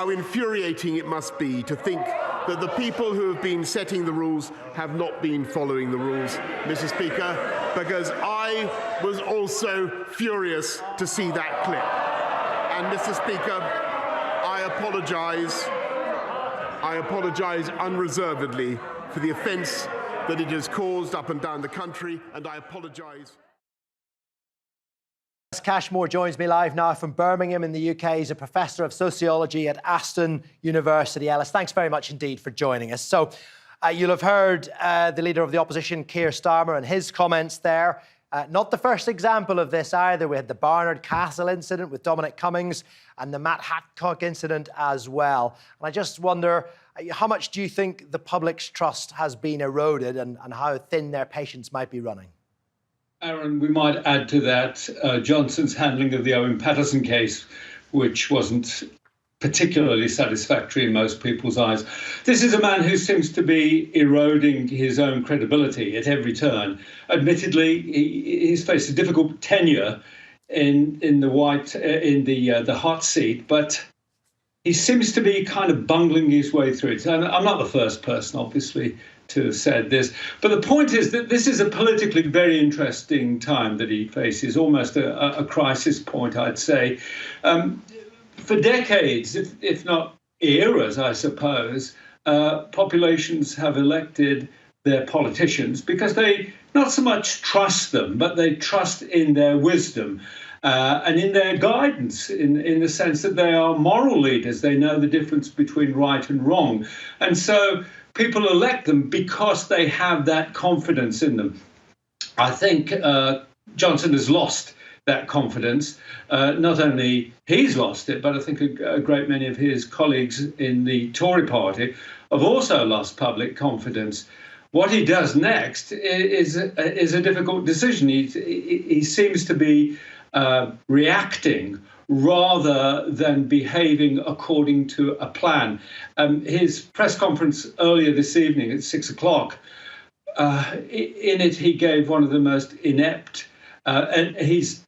How infuriating it must be to think that the people who have been setting the rules have not been following the rules, Mr. Speaker, because I was also furious to see that clip. And, Mr. Speaker, I apologise unreservedly for the offence that it has caused up and down the country, and I apologise. Ellis Cashmore joins me live now from Birmingham in the UK. He's a professor of sociology at Aston University. Ellis, thanks very much indeed for joining us. So you'll have heard the leader of the opposition, Keir Starmer, and his comments there. Not the first example of this either. We had the Barnard Castle incident with Dominic Cummings and the Matt Hancock incident as well. And I just wonder, how much do you think the public's trust has been eroded and how thin their patience might be running? Aaron, we might add to that Johnson's handling of the Owen Paterson case, which wasn't particularly satisfactory in most people's eyes. This is a man who seems to be eroding his own credibility at every turn. Admittedly, he's faced a difficult tenure in the hot seat, but he seems to be kind of bungling his way through it. And I'm not the first person, obviously, to have said this. But the point is that this is a politically very interesting time that he faces, almost a crisis point, I'd say. For decades, if not eras, I suppose, populations have elected their politicians because they not so much trust them, but they trust in their wisdom and in their guidance, in the sense that they are moral leaders. They know the difference between right and wrong. And so people elect them because they have that confidence in them. I think Johnson has lost that confidence. Not only he's lost it, but I think a great many of his colleagues in the Tory party have also lost public confidence. What he does next is a difficult decision. He seems to be reacting rather than behaving according to a plan. His press conference earlier this evening at 6 o'clock, in it he gave one of the most inept, and he's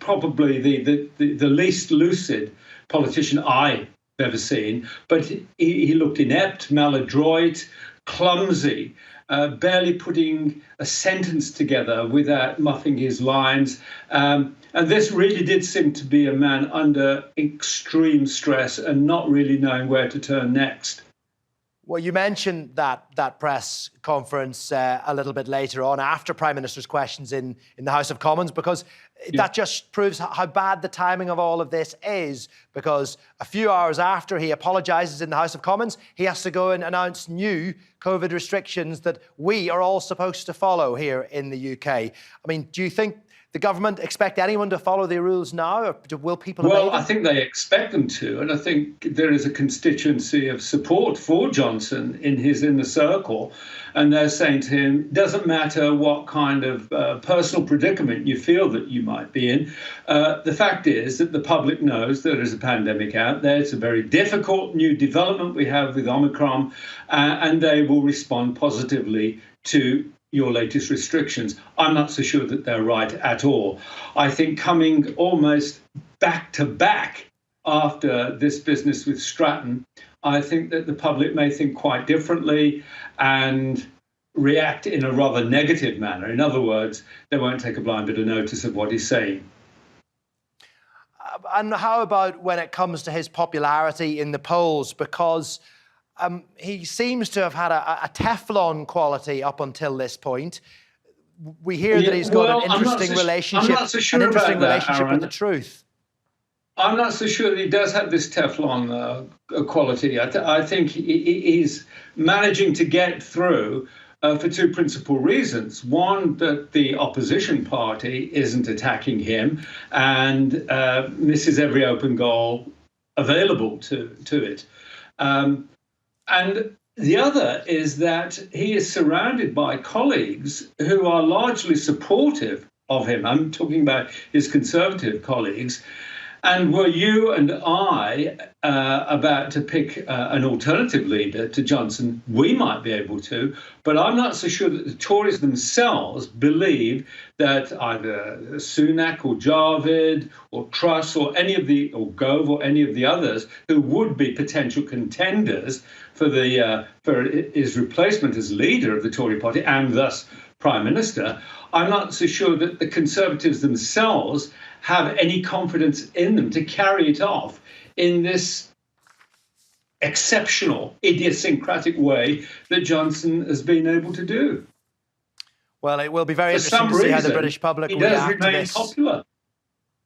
probably the least lucid politician I've ever seen, but he looked inept, maladroit, clumsy, barely putting a sentence together without muffing his lines. And this really did seem to be a man under extreme stress and not really knowing where to turn next. Well, you mentioned that press conference a little bit later on after Prime Minister's questions in the House of Commons, because that just proves how bad the timing of all of this is, because a few hours after he apologises in the House of Commons, he has to go and announce new COVID restrictions that we are all supposed to follow here in the UK. I mean, do you think the government expect anyone to follow the rules now, or will people obey them? Well, I think they expect them to, and I think there is a constituency of support for Johnson in his inner circle, and they're saying to him, doesn't matter what kind of personal predicament you feel that you might be in, the fact is that the public knows there is a pandemic out there. It's a very difficult new development we have with Omicron, and they will respond positively to your latest restrictions. I'm not so sure that they're right at all. I think coming almost back to back after this business with Stratton, I think that the public may think quite differently and react in a rather negative manner. In other words, they won't take a blind bit of notice of what he's saying. And how about when it comes to his popularity in the polls? Because he seems to have had a Teflon quality up until this point. We hear that he's got an interesting relationship with the truth. I'm not so sure that he does have this Teflon quality. I think he's managing to get through for two principal reasons. One, that the opposition party isn't attacking him and misses every open goal available to it. And the other is that he is surrounded by colleagues who are largely supportive of him. I'm talking about his Conservative colleagues. And were you and I about to pick an alternative leader to Johnson, we might be able to, but I'm not so sure that the Tories themselves believe that either Sunak or Javid or Truss or Gove or any of the others who would be potential contenders for his replacement as leader of the Tory party and thus Prime Minister, I'm not so sure that the Conservatives themselves have any confidence in them to carry it off in this exceptional, idiosyncratic way that Johnson has been able to do. Well, it will be very interesting to see how the British public react to this. Popular.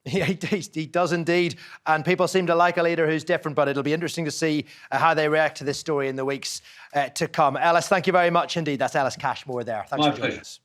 Yeah, he does indeed. And people seem to like a leader who's different, but it'll be interesting to see how they react to this story in the weeks to come. Ellis, thank you very much indeed. That's Ellis Cashmore there. Thanks for joining us.